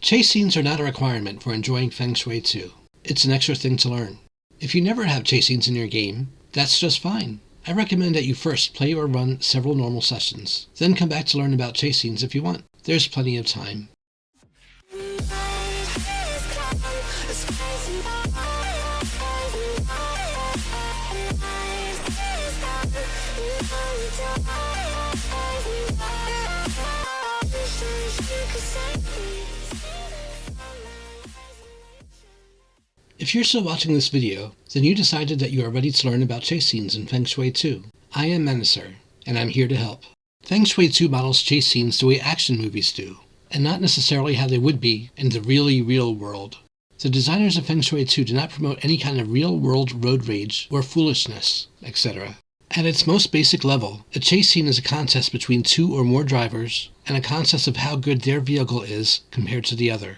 Chase scenes are not a requirement for enjoying Feng Shui 2. It's an extra thing to learn. If you never have chase scenes in your game, that's just fine. I recommend that you first play or run several normal sessions, then come back to learn about chase scenes if you want. There's plenty of time. If you're still watching this video, then you decided that you are ready to learn about chase scenes in Feng Shui 2. I am Menacer, and I'm here to help. Feng Shui 2 models chase scenes the way action movies do, and not necessarily how they would be in the really real world. The designers of Feng Shui 2 do not promote any kind of real-world road rage or foolishness, etc. At its most basic level, a chase scene is a contest between two or more drivers, and a contest of how good their vehicle is compared to the other.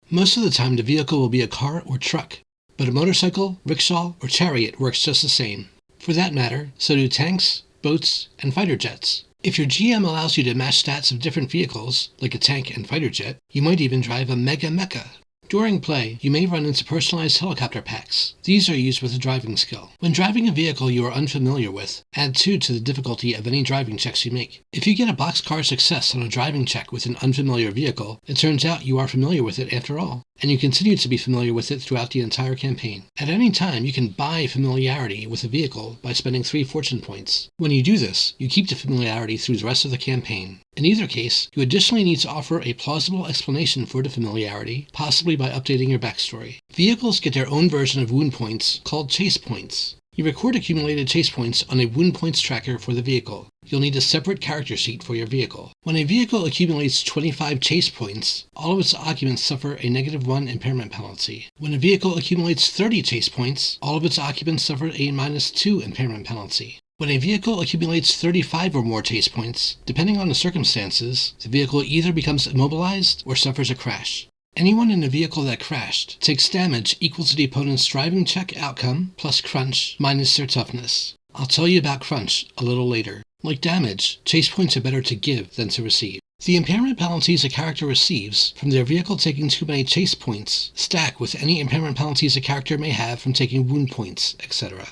Most of the time the vehicle will be a car or truck, but a motorcycle, rickshaw, or chariot works just the same. For that matter, so do tanks, boats, and fighter jets. If your GM allows you to match stats of different vehicles, like a tank and fighter jet, you might even drive a mega mecha. During play, you may run into personalized helicopter packs. These are used with a driving skill. When driving a vehicle you are unfamiliar with, add 2 to the difficulty of any driving checks you make. If you get a boxcar success on a driving check with an unfamiliar vehicle, it turns out you are familiar with it after all, and you continue to be familiar with it throughout the entire campaign. At any time, you can buy familiarity with a vehicle by spending 3 fortune points. When you do this, you keep the familiarity through the rest of the campaign. In either case, you additionally need to offer a plausible explanation for the familiarity, possibly by updating your backstory. Vehicles get their own version of wound points, called chase points. You record accumulated chase points on a wound points tracker for the vehicle. You'll need a separate character sheet for your vehicle. When a vehicle accumulates 25 chase points, all of its occupants suffer a -1 impairment penalty. When a vehicle accumulates 30 chase points, all of its occupants suffer a -2 impairment penalty. When a vehicle accumulates 35 or more chase points, depending on the circumstances, the vehicle either becomes immobilized or suffers a crash. Anyone in a vehicle that crashed takes damage equal to the opponent's driving check outcome plus crunch minus their toughness. I'll tell you about crunch a little later. Like damage, chase points are better to give than to receive. The impairment penalties a character receives from their vehicle taking too many chase points stack with any impairment penalties a character may have from taking wound points, etc.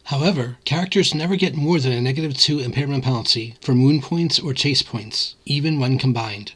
However, characters never get more than a -2 impairment penalty from wound points or chase points, even when combined.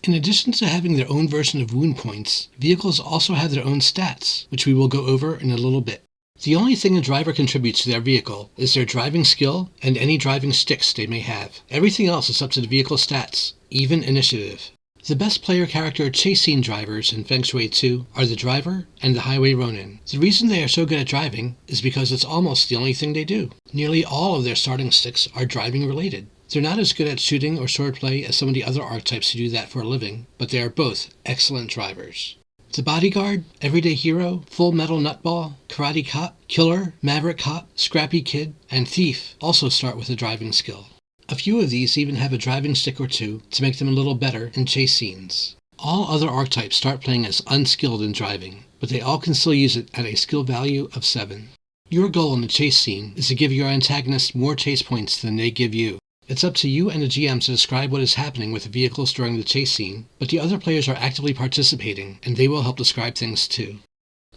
In addition to having their own version of wound points, vehicles also have their own stats, which we will go over in a little bit. The only thing a driver contributes to their vehicle is their driving skill and any driving sticks they may have. Everything else is up to the vehicle stats, even initiative. The best player character chase scene drivers in Feng Shui 2 are the driver and the highway ronin. The reason they are so good at driving is because it's almost the only thing they do. Nearly all of their starting sticks are driving related. They're not as good at shooting or swordplay as some of the other archetypes who do that for a living, but they are both excellent drivers. The bodyguard, everyday hero, full metal nutball, karate cop, killer, maverick cop, scrappy kid, and thief also start with a driving skill. A few of these even have a driving stick or 2 to make them a little better in chase scenes. All other archetypes start playing as unskilled in driving, but they all can still use it at a skill value of 7. Your goal in the chase scene is to give your antagonist more chase points than they give you. It's up to you and the GM to describe what is happening with the vehicles during the chase scene, but the other players are actively participating, and they will help describe things too.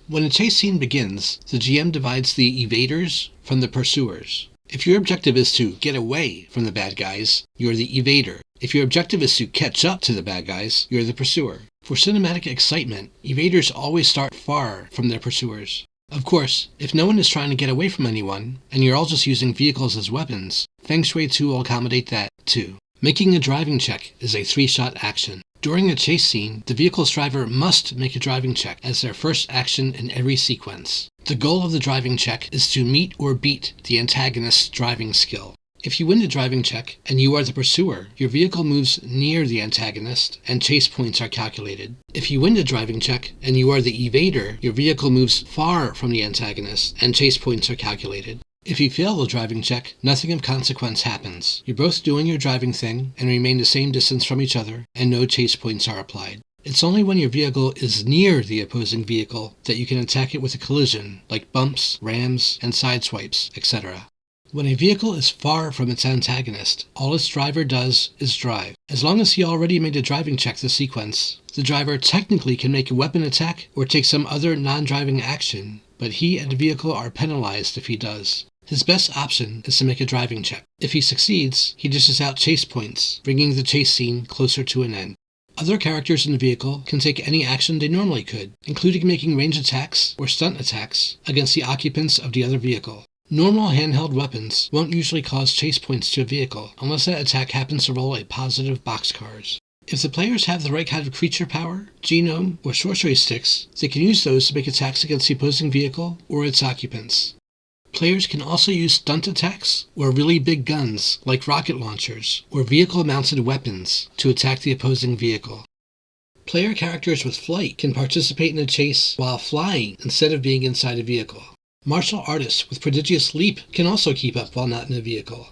When a chase scene begins, the GM divides the evaders from the pursuers. If your objective is to get away from the bad guys, you're the evader. If your objective is to catch up to the bad guys, you're the pursuer. For cinematic excitement, evaders always start far from their pursuers. Of course, if no one is trying to get away from anyone, and you're all just using vehicles as weapons, Feng Shui 2 will accommodate that, too. Making a driving check is a 3-shot action. During a chase scene, the vehicle's driver must make a driving check as their first action in every sequence. The goal of the driving check is to meet or beat the antagonist's driving skill. If you win the driving check, and you are the pursuer, your vehicle moves near the antagonist, and chase points are calculated. If you win the driving check, and you are the evader, your vehicle moves far from the antagonist, and chase points are calculated. If you fail the driving check, nothing of consequence happens. You're both doing your driving thing, and remain the same distance from each other, and no chase points are applied. It's only when your vehicle is near the opposing vehicle that you can attack it with a collision, like bumps, rams, and sideswipes, etc. When a vehicle is far from its antagonist, all its driver does is drive. As long as he already made a driving check this sequence, the driver technically can make a weapon attack or take some other non-driving action, but he and the vehicle are penalized if he does. His best option is to make a driving check. If he succeeds, he dishes out chase points, bringing the chase scene closer to an end. Other characters in the vehicle can take any action they normally could, including making range attacks or stunt attacks against the occupants of the other vehicle. Normal handheld weapons won't usually cause chase points to a vehicle unless that attack happens to roll a positive boxcars. If the players have the right kind of creature power, genome, or sorcery sticks, they can use those to make attacks against the opposing vehicle or its occupants. Players can also use stunt attacks or really big guns like rocket launchers or vehicle-mounted weapons to attack the opposing vehicle. Player characters with flight can participate in a chase while flying instead of being inside a vehicle. Martial artists with prodigious leap can also keep up while not in a vehicle.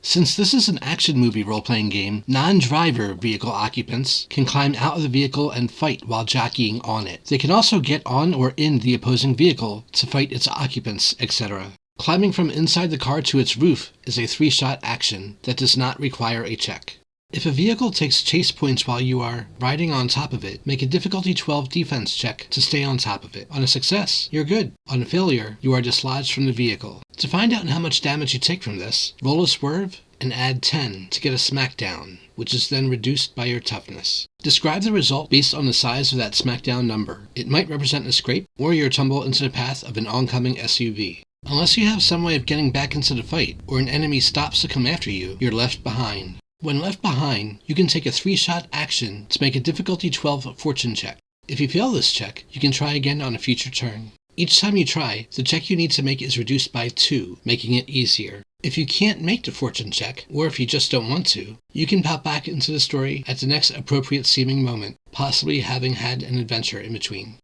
Since this is an action movie role-playing game, non-driver vehicle occupants can climb out of the vehicle and fight while jockeying on it. They can also get on or in the opposing vehicle to fight its occupants, etc. Climbing from inside the car to its roof is a 3-shot action that does not require a check. If a vehicle takes chase points while you are riding on top of it, make a difficulty 12 defense check to stay on top of it. On a success, you're good. On a failure, you are dislodged from the vehicle. To find out how much damage you take from this, roll a swerve and add 10 to get a smackdown, which is then reduced by your toughness. Describe the result based on the size of that smackdown number. It might represent a scrape or your tumble into the path of an oncoming SUV. Unless you have some way of getting back into the fight, or an enemy stops to come after you, you're left behind. When left behind, you can take a 3-shot action to make a difficulty 12 fortune check. If you fail this check, you can try again on a future turn. Each time you try, the check you need to make is reduced by 2, making it easier. If you can't make the fortune check, or if you just don't want to, you can pop back into the story at the next appropriate seeming moment, possibly having had an adventure in between.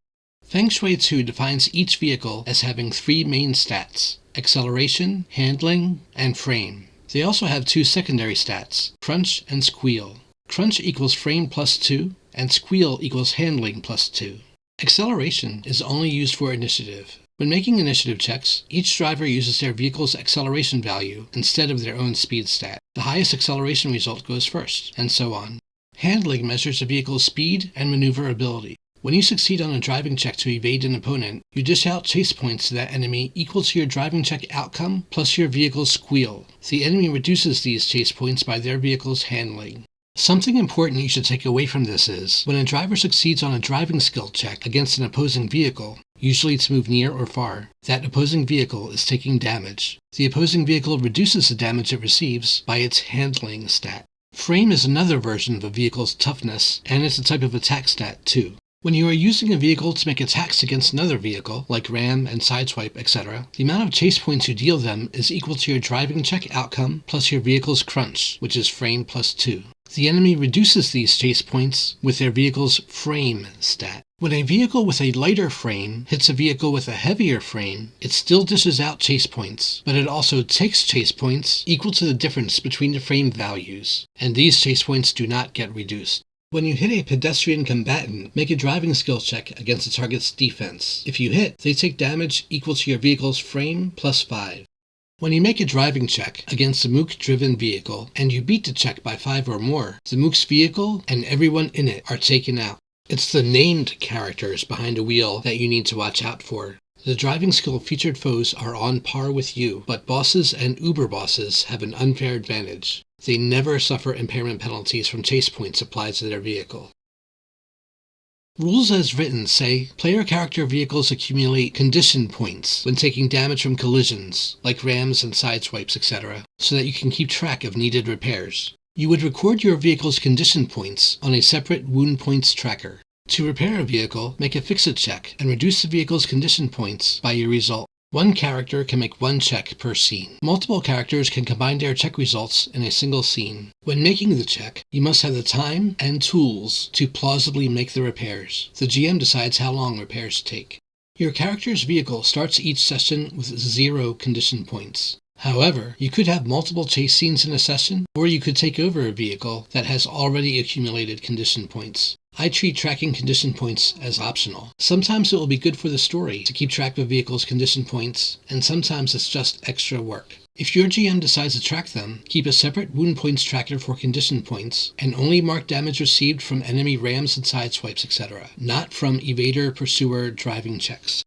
Feng Shui 2 defines each vehicle as having 3 main stats: acceleration, handling, and frame. They also have 2 secondary stats, crunch and squeal. Crunch equals frame plus 2, and squeal equals handling plus 2. Acceleration is only used for initiative. When making initiative checks, each driver uses their vehicle's acceleration value instead of their own speed stat. The highest acceleration result goes first, and so on. Handling measures the vehicle's speed and maneuverability. When you succeed on a driving check to evade an opponent, you dish out chase points to that enemy equal to your driving check outcome plus your vehicle's squeal. The enemy reduces these chase points by their vehicle's handling. Something important you should take away from this is, when a driver succeeds on a driving skill check against an opposing vehicle, usually to move near or far, that opposing vehicle is taking damage. The opposing vehicle reduces the damage it receives by its handling stat. Frame is another version of a vehicle's toughness, and it's a type of attack stat too. When you are using a vehicle to make attacks against another vehicle, like ram and sideswipe, etc., the amount of chase points you deal them is equal to your driving check outcome plus your vehicle's crunch, which is frame plus 2. The enemy reduces these chase points with their vehicle's frame stat. When a vehicle with a lighter frame hits a vehicle with a heavier frame, it still dishes out chase points, but it also takes chase points equal to the difference between the frame values, and these chase points do not get reduced. When you hit a pedestrian combatant, make a driving skill check against the target's defense. If you hit, they take damage equal to your vehicle's frame plus 5. When you make a driving check against a Mook-driven vehicle, and you beat the check by 5 or more, the Mook's vehicle and everyone in it are taken out. It's the named characters behind the wheel that you need to watch out for. The driving skill featured foes are on par with you, but bosses and uber bosses have an unfair advantage. They never suffer impairment penalties from chase points applied to their vehicle. Rules as written say, player character vehicles accumulate condition points when taking damage from collisions, like rams and sideswipes, etc., so that you can keep track of needed repairs. You would record your vehicle's condition points on a separate wound points tracker. To repair a vehicle, make a fix-it check and reduce the vehicle's condition points by your result. One character can make 1 check per scene. Multiple characters can combine their check results in a single scene. When making the check, you must have the time and tools to plausibly make the repairs. The GM decides how long repairs take. Your character's vehicle starts each session with 0 condition points. However, you could have multiple chase scenes in a session, or you could take over a vehicle that has already accumulated condition points. I treat tracking condition points as optional. Sometimes it will be good for the story to keep track of a vehicle's condition points, and sometimes it's just extra work. If your GM decides to track them, keep a separate wound points tracker for condition points, and only mark damage received from enemy rams and sideswipes, etc., not from evader, pursuer, driving checks.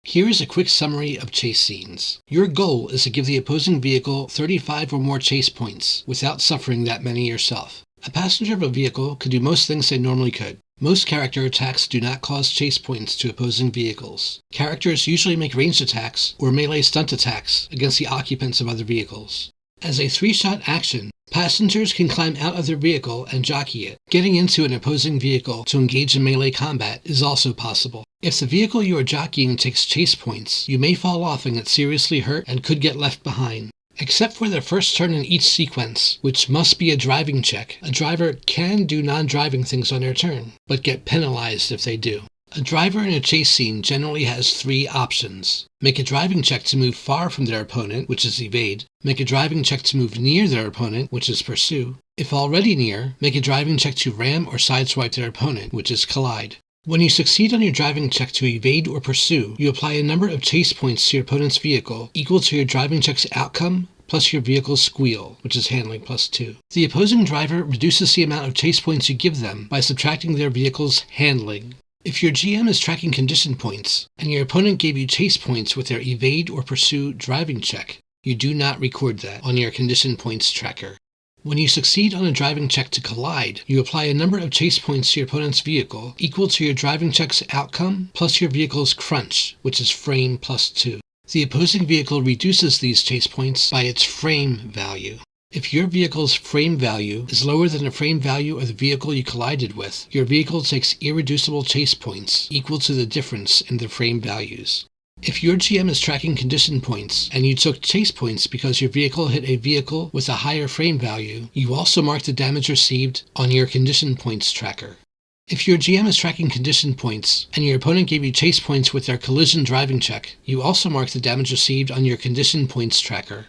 Here is a quick summary of chase scenes. Your goal is to give the opposing vehicle 35 or more chase points, without suffering that many yourself. A passenger of a vehicle could do most things they normally could. Most character attacks do not cause chase points to opposing vehicles. Characters usually make ranged attacks or melee stunt attacks against the occupants of other vehicles. As a 3-shot action, passengers can climb out of their vehicle and jockey it. Getting into an opposing vehicle to engage in melee combat is also possible. If the vehicle you are jockeying takes chase points, you may fall off and get seriously hurt and could get left behind. Except for their first turn in each sequence, which must be a driving check, a driver can do non-driving things on their turn, but get penalized if they do. A driver in a chase scene generally has 3 options. Make a driving check to move far from their opponent, which is evade. Make a driving check to move near their opponent, which is pursue. If already near, make a driving check to ram or sideswipe their opponent, which is collide. When you succeed on your driving check to evade or pursue, you apply a number of chase points to your opponent's vehicle equal to your driving check's outcome plus your vehicle's squeal, which is handling plus 2. The opposing driver reduces the amount of chase points you give them by subtracting their vehicle's handling. If your GM is tracking condition points, and your opponent gave you chase points with their evade or pursue driving check, you do not record that on your condition points tracker. When you succeed on a driving check to collide, you apply a number of chase points to your opponent's vehicle equal to your driving check's outcome plus your vehicle's crunch, which is frame plus 2. The opposing vehicle reduces these chase points by its frame value. If your vehicle's frame value is lower than the frame value of the vehicle you collided with, your vehicle takes irreducible chase points equal to the difference in the frame values. If your GM is tracking condition points, and you took chase points because your vehicle hit a vehicle with a higher frame value, you also mark the damage received on your condition points tracker. If your GM is tracking condition points, and your opponent gave you chase points with their collision driving check, you also mark the damage received on your condition points tracker.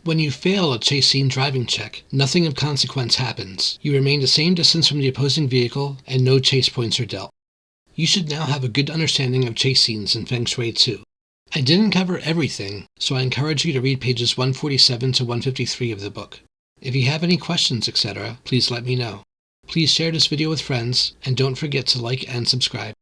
When you fail a chase scene driving check, nothing of consequence happens. You remain the same distance from the opposing vehicle, and no chase points are dealt. You should now have a good understanding of chase scenes in Feng Shui 2. I didn't cover everything, so I encourage you to read pages 147 to 153 of the book. If you have any questions, etc., please let me know. Please share this video with friends, and don't forget to like and subscribe.